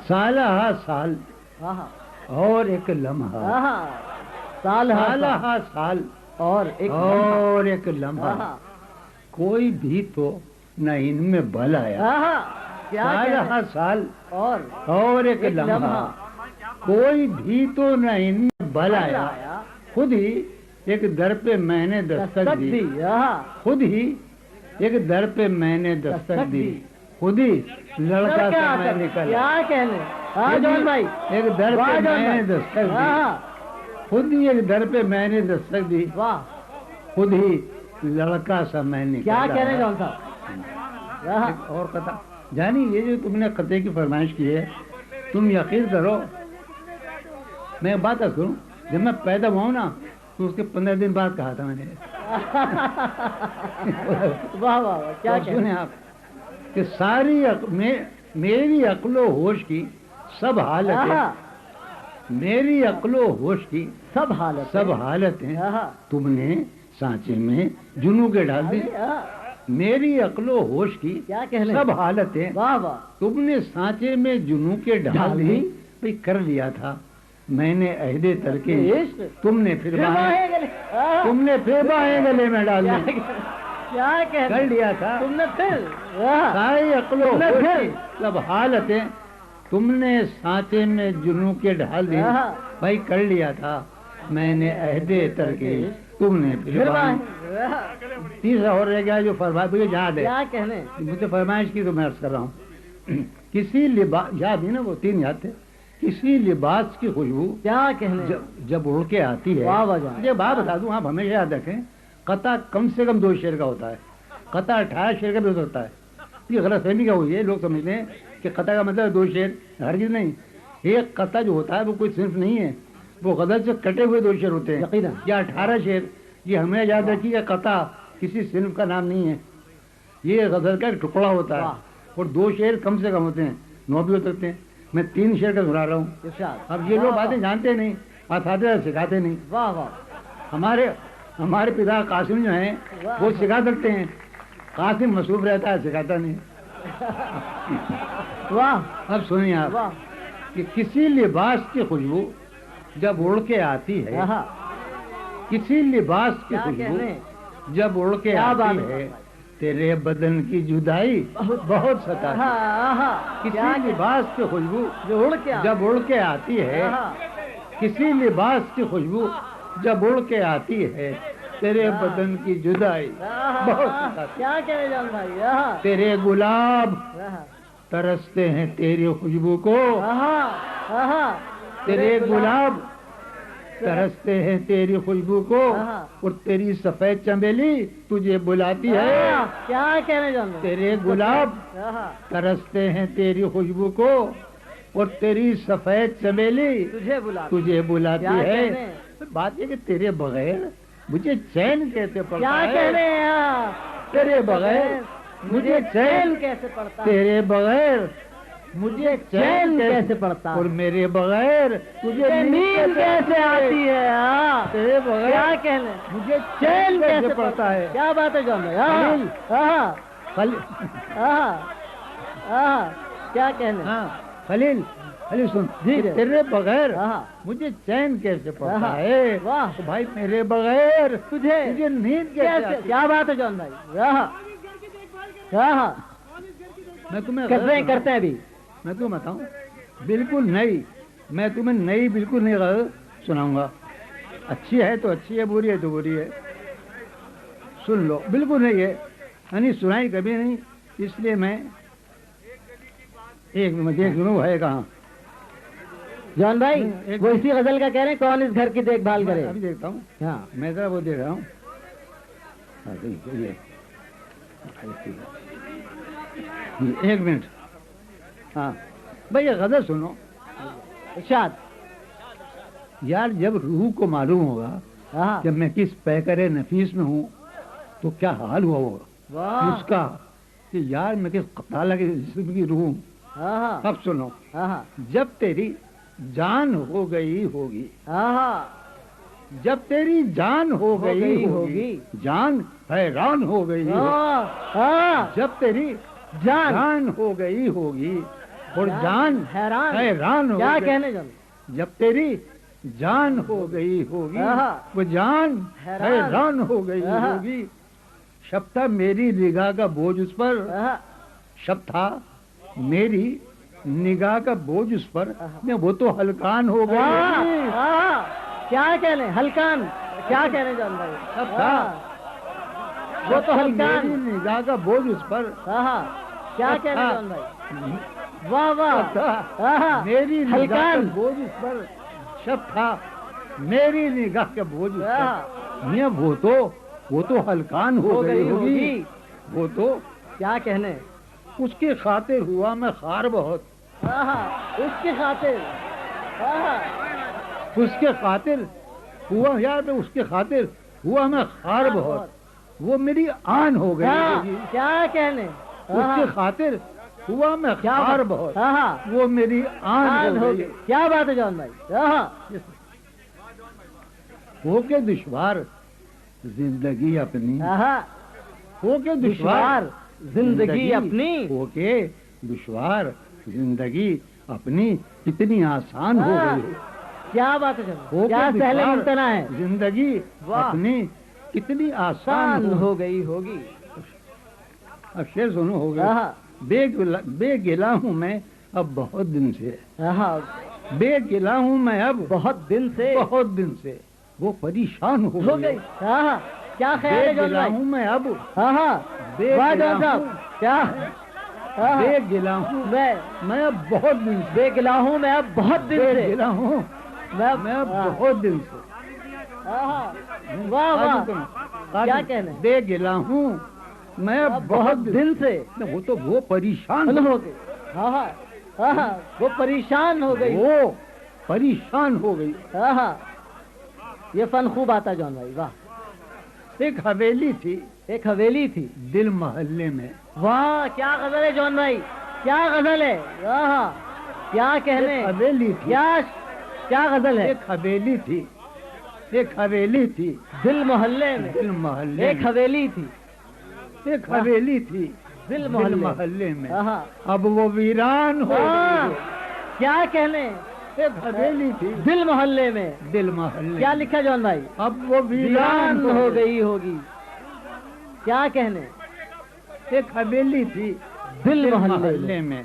سالہ سال اور ایک لمحہ، سالہ سال اور ایک لمحہ، کوئی بھی تو نہ ان میں بل آیا، سالہ سال اور ایک لمحہ، کوئی بھی تو نہ ان میں بل آیا، خود ہی ایک در پہ میں نے دستک دی، خود ہی ایک در پہ میں نے دستک دی، خود ہی لڑکا سا میں نکلا، ایک در پہ میں نے دستک دی، خود ہی ایک در پہ میں نے دستک دی، خود ہی لڑکا سا میں نکلا۔ کیا کہنے جان صاحب؟ اور قطع جانی، یہ جو تم نے قطعے کی فرمائش کی ہے، تم یقین کرو، میں ایک بات کروں، جب میں پیدا ہوا ہوں نا تو اس کے 15 دن بعد کہا تھا میں نے۔ واہ واہ، کیا سنیں آپ کہ ساری میری عقل و ہوش کی سب حالتیں، میری عقل و ہوش کی سب حالتیں تم نے سانچے میں جنوں کے ڈال دی، میری عقل و ہوش کی سب حالتیں تم نے سانچے میں جنوں کے ڈال دی، بھئی کر لیا تھا میں نے عہد ترکے، تم نے پھر باہیں گلے میں ڈال دی، کر لیا تھا تم نے پھر ساری عقل و ہوش کی سب حالتیں تم نے سانچے میں جنوں کے ڈال دی، بھائی کر لیا تھا میں نے عہد ترکے، تم نے پھر باہیں۔ تیسرا اور رہ گیا جو فرمایا، مجھے یاد ہے، مجھے فرمائش کی تو میں عرض کر رہا ہوں، کسی لباس، یاد ہے نا وہ 3 یاد تھے، کسی لباس کی خوشبو کیا کہنے جب اڑ کے آتی ہے، یہ بات بتا دوں آپ ہمیشہ یاد رکھیں، قطع کم سے کم 2 شعر کا ہوتا ہے، قطع 18 شعر کا بھی ہوتا ہے، یہ غلط فہمی کا ہوئی ہے، لوگ سمجھتے ہیں کہ قطع کا مطلب 2 شعر، ہرگز نہیں، ایک قطع جو ہوتا ہے وہ کوئی صنف نہیں ہے، وہ غزل سے کٹے ہوئے 2 شعر ہوتے ہیں یا 18 شعر، یہ ہمیں یاد رکھیے کہ قطع کسی صنف کا نام نہیں ہے، یہ غزل کا ایک ٹکڑا ہوتا ہے، اور 2 شعر کم سے کم ہوتے ہیں، 9 بھی ہو سکتے ہیں، میں 3 شعر کا سنا رہا ہوں، اب یہ لوگ باتیں جانتے نہیں، اساتذہ سکھاتے نہیں، ہمارے پتا قاسم جو ہیں وہ سکھا سکتے ہیں، قاسم مصروف رہتا ہے سکھاتا نہیں۔ اب سنیے آپ کہ کسی لباس کی خوشبو جب اڑ کے آتی ہے، کسی لباس کی خوشبو جب اڑ کے آتی ہے، تیرے بدن کی جدائی بہت ستاتی ہے، کسی لباس کی خوشبو جب اڑ کے آتی ہے، کسی لباس کی خوشبو جب اڑ کے آتی ہے، تیرے بدن کی جدائی بہت ستاتی ہے، کیا کہنے جان بھائی، تیرے گلاب ترستے ہیں تیری خوشبو کو، تیرے گلاب ترستے ہیں تیری خوشبو کو، اور تیری سفید چمیلی تجھے بلاتی ہے، کیا کہنے جان تیرے گلاب ترستے ہیں تیری خوشبو کو، اور تیری سفید چمیلی تجھے بلاتی ہے، بات یہ کہ تیرے بغیر مجھے چین کیسے پڑتا ہے، تیرے بغیر مجھے چین کیسے پڑتا، تیرے بغیر مجھے چین کیسے پڑتا، اور میرے بغیر تجھے نیند کیسے آتی ہے، تیرے بغیر کیا کہنے مجھے چین کیسے پڑتا ہے، کیا بات ہے جان کیا کہنے، خلیل سن، تیرے بغیر مجھے چین کیسے پڑتا ہے، بھائی میرے بغیر تجھے نیند کیسے آتی ہے، کیا بات ہے جان بھائی، میں تمہیں کرتے ہیں ابھی، میں تمہیں بتاؤں بالکل نئی، میں تمہیں نئی بالکل نہیں غلط سناؤں گا، اچھی ہے تو اچھی ہے، بری ہے تو بری ہے، سن لو، بالکل نہیں ہے، یعنی سنائی کبھی نہیں، اس لیے میں ایک مجھے سنوں ہے کہاں جان بھائی، وہ اسی غزل کا کہہ رہے ہیں کون اس گھر کی دیکھ بھال کرے، ابھی دیکھتا ہوں، ہاں میں ذرا وہ دیکھ رہا ہوں، ایک منٹ، ہاں بھائی یہ غزل سنو، ارشاد، یار جب روح کو معلوم ہوگا جب میں کس پیکر نفیس میں ہوں تو کیا حال ہوا ہوگا اس کا، کہ یار میں کس قطالہ کے جسم کی روح ہوں، اب سنو، جب تیری جان ہو گئی ہوگی، جب تیری جان ہو گئی ہوگی، جان حیران ہو گئی ہوگی، جب تیری جان ہو گئی ہوگی، اور جان حیران ہو کیا گئی۔ کہنے جان؟ جب تیری جان ہو گئی ہوگی وہ جان حیران ہو گئی ہوگی، شب تھا میری نگاہ کا بوجھ اس پر، شب تھا میری نگاہ کا بوجھ اس پر، وہ تو ہلکان ہو گئی ہوگی۔ کیا کہنے ہلکان؟ کیا کہنے جان بھائی؟ شب تھا وہ تو میری ہلکان، نگاہ کا بوجھ اس پر، کیا کہنے جان بھائی؟ واہ واہ، میری نگاہ کا ہلکان بوجھ اس پر، شب تھا میری نگاہ کا بوجھ اس پر، میاں وہ تو ہلکان ہو گئی ہوگی، وہ تو کیا کہنے؟ اس کی خاطر ہوا میں خار بہت، اس کی خاطر، اس کے خاطر ہوا یار اس کے خاطر ہوا میں خار بہت، وہ میری آن ہو گئی ہوگی، کیا کہنے؟ اس کے خاطر ہوا میں خار بہت، وہ میری آن ہو گئی۔ کیا بات ہے جان بھائی؟ ہو کے دشوار زندگی اپنی، ہو کے دشوار زندگی اپنی، ہو کے دشوار زندگی اپنی کتنی آسان ہو گئی، کیا بات ہے جان؟ ہو کیا کے سہل دشوار ممتنع ہے، زندگی اپنی کتنی آسان ہو گئی ہوگی۔ اب شعر سنو ہو گیا، بے گلا ہوں میں اب بہت دن سے، بے گلا ہوں میں اب بہت دن سے وہ پریشان ہو گئی، کیا خیال ہے بے جان گلا بھائی؟ ہوں میں اب، بے واہ گلا جان صاحب، ہوں، کیا بے گلا ہوں میں اب بہت دن سے، بے گلا ہوں میں اب بہت دن بے سے، گلا ہوں میں اب بہت دن سے، واہ واہ، کیا کہنے؟ بے گلا ہوں میں اب بہت دن سے وہ تو وہ پریشان ہو گئی، وہ پریشان ہو گئی، وہ پریشان ہو گئی۔ یہ فن خوب آتا جان بھائی، واہ۔ ایک حویلی تھی، ایک حویلی تھی دل محلے میں، واہ، کیا غزل ہے جان بھائی، کیا غزل ہے، واہ، کیا کہنے؟ ایک حویلی تھی، کیا غزل ہے؟ ایک حویلی تھی، ایک حویلی تھی دل محلے میں، دل محلے ایک میں، حویلی تھی ایک حویلی تھی دل دل محلے محلے میں، اب وہ ویران ہو گئی، کیا کہنے؟ ایک حویلی تھی دل محلے میں، دل محلے کیا میں، لکھا جان بھائی؟ اب وہ ویران ہو گئی ہوگی، کیا کہنے؟ ایک حویلی تھی دل دل محلے محلے میں،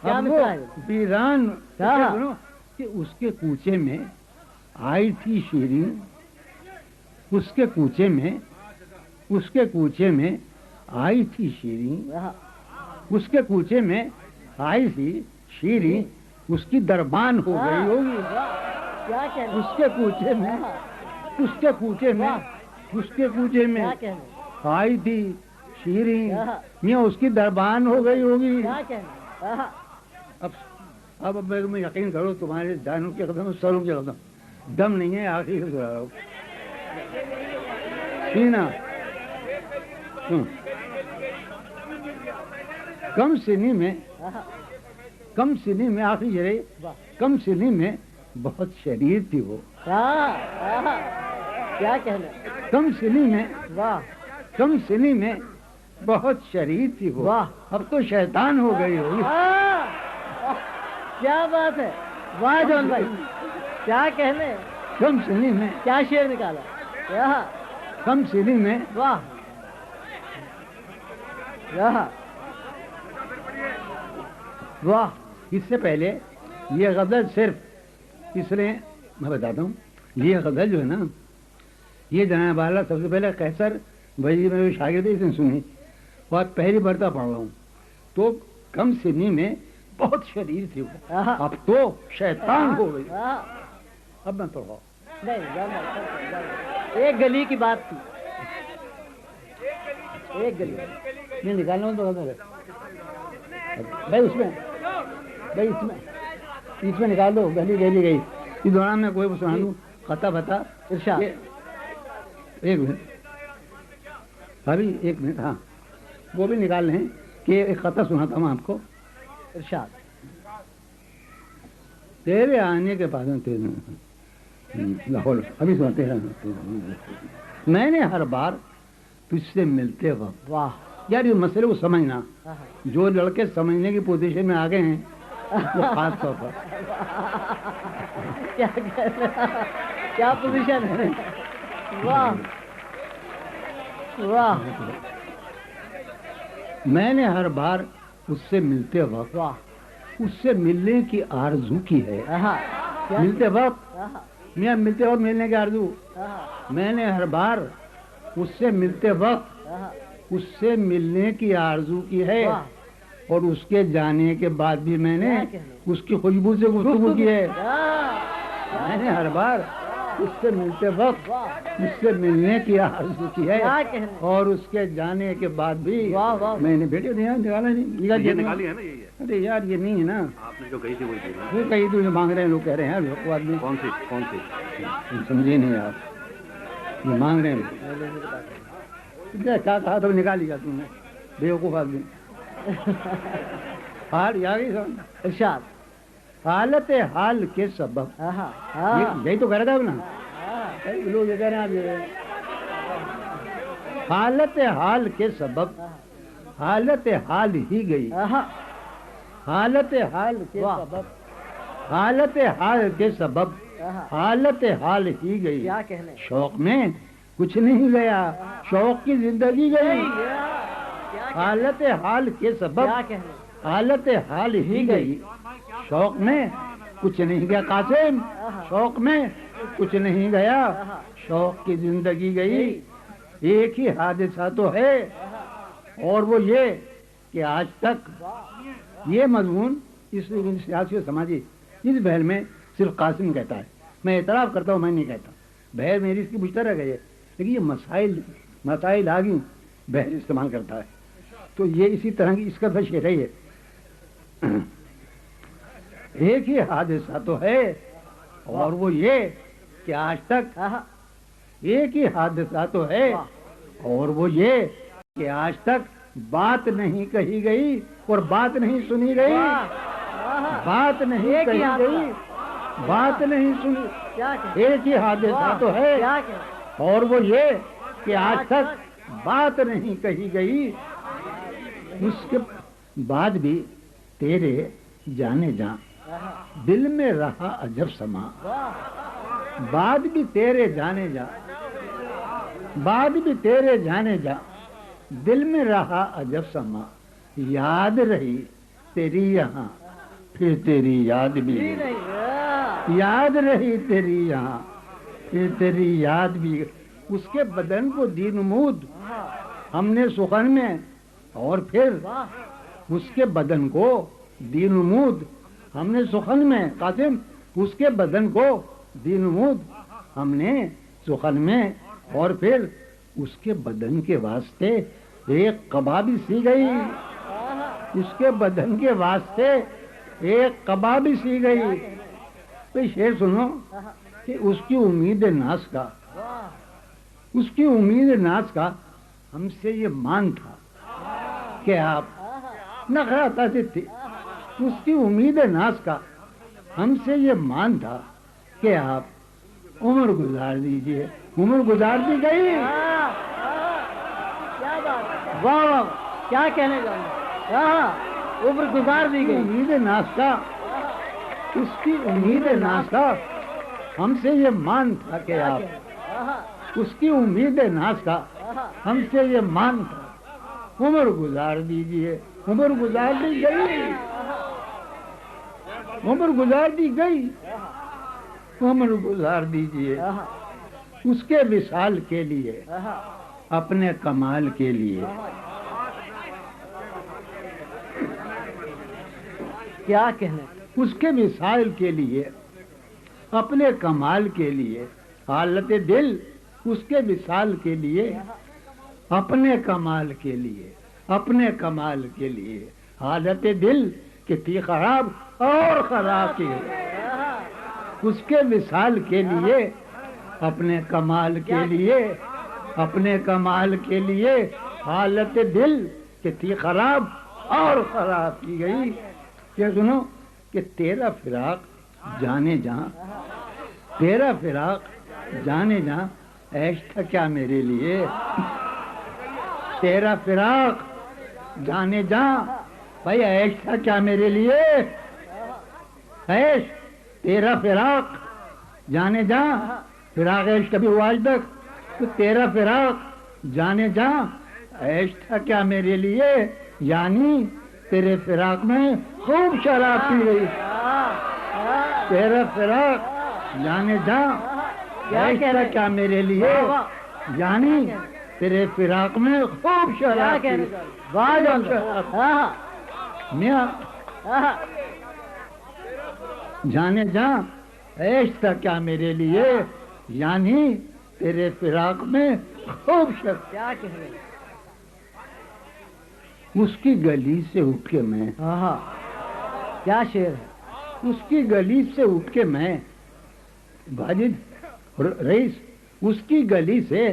کیا اب وہ مثال ہے؟ ویران کیا؟ سنو کہ اس کے کوچے میں آئی تھی شیرین، اس کے کوچے میں آئی تھی شیرین، اس کے کوچے میں آئی تھی شیرین، اس کی دربان ہو گئی ہوگی، کیا کہنے؟ اس کے کوچے میں کیا کہنے؟ آئی تھی شیرین، میاں اس کی دربان ہو گئی ہوگی۔ کیا کہنے؟ اب میں یقین کرو تمہارے دانوں کے قدم سروں کے قدم دم نہیں ہے، آخری سے سنا رہا ہوں سینا، کم سنی میں آخری جرے کم سنی میں بہت شریر تھی وہ، کیا کہنے؟ کم سنی میں واہ، کم سنی میں بہت شریر تھی وہ، اب تو شیطان ہو گئی ہوگی۔ کیا بات ہے، واہ جان بھائی، کیا کہنے؟ کم سنی میں، کیا شعر نکالا، کم سنی میں، واہ، واہ۔ اس سے پہلے یہ غزل صرف اس نے میں بتاتا ہوں، یہ غزل جو ہے نا یہ جناب والا سب سے پہلے قیصر بھائی میں شاگرد اس نے سنی اور پہلی مرتبہ پڑھ رہا ہوں، تو کم سنی میں بہت شریر تھی وہ، اب تو شیطان ہو گئی۔ اب میں پڑھاؤ، ایک گلی کی بات تھی، ایک گلی میں نکالنا ہوں تو غزل ہے بھائی، اس میں نکال دو، گلی گئی اس دوران میں کوئی سنا دوں خطا بتا ارشاد، ایک منٹ ابھی ایک منٹ، ہاں وہ بھی نکال لیں کہ ایک خطا سناتا ہوں آپ کو، ارشاد، تیرے آنے کے بعد لاہور ابھی سنتے ہیں، میں نے ہر بار تجھ سے ملتے وقت، واہ، یار یہ مسئلے کو سمجھنا، جو لڑکے سمجھنے کی پوزیشن میں آ گئے ہیں وہ خاص طور پر کیا پوزیشن ہے. واہ واہ. میں نے ہر بار اس سے ملتے وقت اس سے ملنے کی آرزو کی ہے. ملتے وقت ملتے وقت ملنے کی آرزو. میں نے ہر بار اس سے ملتے وقت اس سے ملنے کی آرزو کی ہے اور اس کے جانے کے بعد بھی میں نے اس کی خوشبو سے گفتگو کی ہے. میں نے ہر بار اس سے ملتے وقت اس سے ملنے کی آرزو کی ہے اور اس کے جانے کے بعد بھی میں نے بیٹے نکالا نہیں. ارے یار یہ نہیں ہے نا, آپ نے جو کہی تھی وہ کہیں تو مانگ رہے ہیں, لوگ کہہ رہے ہیں لوگ آدمی. کون سی سمجھے نہیں آپ, یہ مانگ رہے ہیں. کیا کہا تو نکالی گا تم نے, بیوقوف آدمی. حال یا ارشاد حالت حال کے سبب, یہی تو کہہ رہا تھا نا لوگ یہ کہہ رہے ہیں. حالت حال کے سبب حالت حال ہی گئی. حالت حال کے سبب حالت حال کے سبب حالت حال ہی گئی. شوق میں کچھ نہیں گیا, شوق کی زندگی گئی. حالت حال کے سبب حالت حال ہی گئی. شوق میں کچھ نہیں گیا قاسم, شوق میں کچھ نہیں گیا, شوق کی زندگی گئی. ایک ہی حادثہ تو ہے اور وہ یہ کہ آج تک یہ مضمون اس سیاسی و سماجی اس بحث میں صرف قاسم کہتا ہے. میں اعتراف کرتا ہوں, میں نہیں کہتا. بحث میری اس کی مشترک ہے, لیکن یہ مسائل آگی بحث استعمال کرتا ہے. تو یہ اسی طرح کی اس کا شعر ہے. ایک ہی حادثہ تو ہے اور وہ یہ کہ آج تک ایک ہی حادثہ تو ہے اور وہ یہ کہ آج تک بات نہیں کہی گئی اور بات نہیں سنی گئی. بات نہیں کہی گئی, بات نہیں سنی. ایک ہی حادثہ تو ہے اور وہ یہ کہ آج تک بات نہیں کہی گئی. اس کے بعد بھی تیرے جانے جا دل میں رہا عجب سما. بعد بھی تیرے جانے جا, بعد بھی تیرے جانے جا دل میں رہا عجب سما. یاد رہی تیری یہاں پھر تیری یاد بھی, یاد رہی تیری یہاں پھر تیری یاد بھی. اس کے بدن کو دی نمود ہم نے سخن میں اور پھر اس کے بدن کو دی نمود ہم نے سخن میں. قاسم اس کے بدن کو دی نمود ہم نے سخن میں اور پھر اس کے بدن کے واسطے ایک کبابی سی گئی. اس کے بدن کے واسطے ایک کبابی سی گئی. تو شعر سنو کہ اس کی امید ناز کا, اس کی امید ناز کا ہم سے یہ مان تھا کہ آپ نخرا تازد تھی. اس کی امید ناز کا ہم سے یہ مان تھا کہ آپ عمر گزار دیجئے. عمر گزار دی گئی. واہ واہ, کیا کہنے جاؤں, عمر گزار دی گئی. امید ناز کا, اس کی امید ناز کا ہم سے یہ مان تھا کہ آپ, اس کی امید ناز کا ہم سے یہ مان تھا. عمر گزار دیجئے. عمر گزار دی گئی, عمر گزار دی گئی, عمر گزار دیجئے. اس کے وصال کے لیے, اپنے کمال کے لیے. کیا کہنے, اس کے وصال کے لیے, اپنے کمال کے لیے. حالت دل اس کے وصال کے لیے, اپنے کمال کے لیے, اپنے کمال کے لیے. حالت دل کہ تھی خراب اور خراب کی. اس کے وصال کے لیے, اپنے کمال کے لیے, اپنے کمال کے لیے. حالت دل کہ تھی خراب اور خراب کی گئی. کہ سنو کہ تیرا فراق جانے جہاں, تیرا فراق جانے جہاں عیش تھا کیا میرے لیے. تیرا فراق جانے جہاں بھائی عیش تھا کیا میرے لیے. عیش تیرا فراق جانے جا فراق عیش کبھی ہوا آج تک تو تیرا فراق جانے جا عیش تھا کیا میرے لیے یعنی تیرے فراق میں خوب شراب پی رہی تیرا فراق جانے جا عیش تھا کیا میرے لیے یعنی تیرے فراق میں خوب شراب پی میاں جانے جا عیش تھا کیا میرے لیے یعنی تیرے فراق میں خوب شراب کیا کہہ رہے اس کی گلی سے اٹھ کے میں کیا شعر ہے اس کی گلی سے اٹھ کے میں باجد رئیس اس کی گلی سے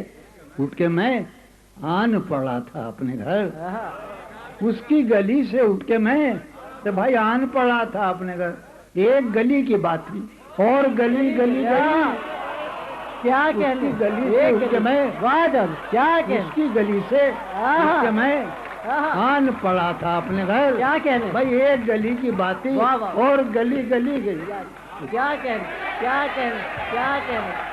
اٹھ کے میں آن پڑا تھا اپنے گھر اس کی گلی سے اٹھ کے میں تو بھائی آن پڑا تھا اپنے گھر ایک گلی کی بات تھی اور گلی گلی گلی کیا کی گلی سے اٹھ کے میں کیا اس کی گلی سے اٹھ کے میں آن پڑا تھا اپنے گھر کیا کہنے بھائی ایک گلی کی بات تھی اور گلی گلی گلی کیا کہنے کیا کہنے کیا کہنے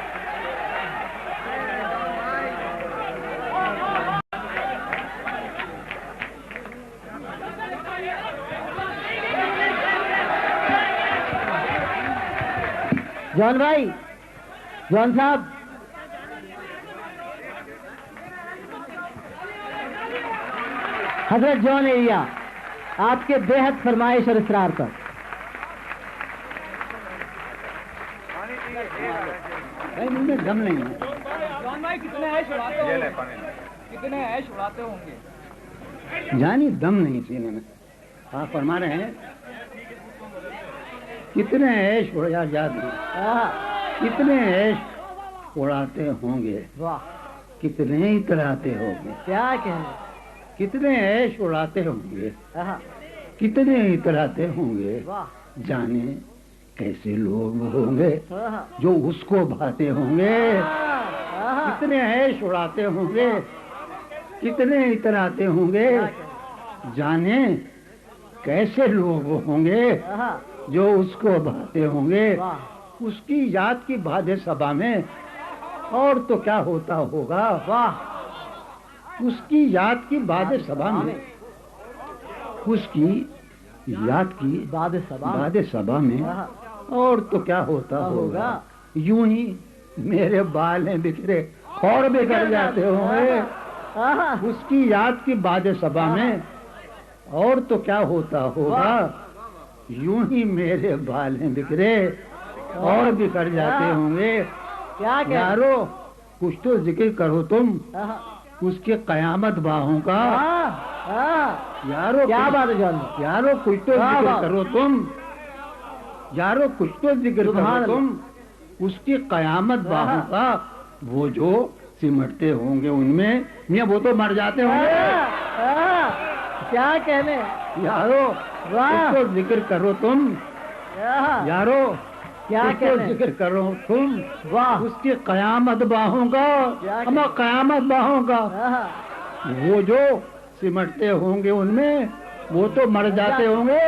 جون بھائی جون صاحب حضرت جون ایریا آپ کے بے حد فرمائش اور اصرار پر دم نہیں ہے جون بھائی کتنے عیش اڑاتے ہوں گے جانی دم نہیں سینے میں آپ فرما رہے ہیں کتنے عیش اڑا جاتے کتنے عیش اڑاتے ہوں گے واہ کتنے ہی کراتے ہوں گے کیا کہنا کتنے عیش اڑاتے ہوں گے کتنے ہی کراتے ہوں گے واہ جانے کیسے لوگ ہوں گے جو اس کو بھاتے ہوں گے کتنے عیش اڑاتے ہوں گے کتنے اتراتے ہوں گے جانے کیسے لوگ ہوں گے جو اس کو بھاتے ہوں گے اس کی یاد کی باد صبا میں اور تو کیا ہوتا ہوگا واہ اس کی یاد کی باد صبا میں اس کی یاد کی باد صبا میں اور تو کیا ہوتا ہوگا یوں ہی میرے بال ہیں بکھرے اور بکھر جاتے ہوں گے اس کی یاد کی باد صبا میں اور تو کیا ہوتا ہوگا یوں ہی میرے بال ہیں بکھرے اور بکھر جاتے ہوں گے یارو کچھ تو ذکر کرو تم اس کے قیامت باہوں کا یارو کیا بات ہے یارو کچھ تو ذکر کرو تم یارو کچھ تو ذکر کرو تم اس کی قیامت باہوں کا وہ جو سمٹتے ہوں گے ان میں میاں وہ تو مر جاتے ہوں گے کیا کہنے یارو کچھ تو ذکر کرو تم یارو کیا ذکر کرو تم واہ اس کی قیامت باہوں کا ہم قیامت باہوں کا وہ جو سمٹتے ہوں گے ان میں وہ تو مر جاتے ہوں گے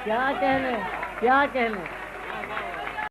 کیا کہنے کیا کہنے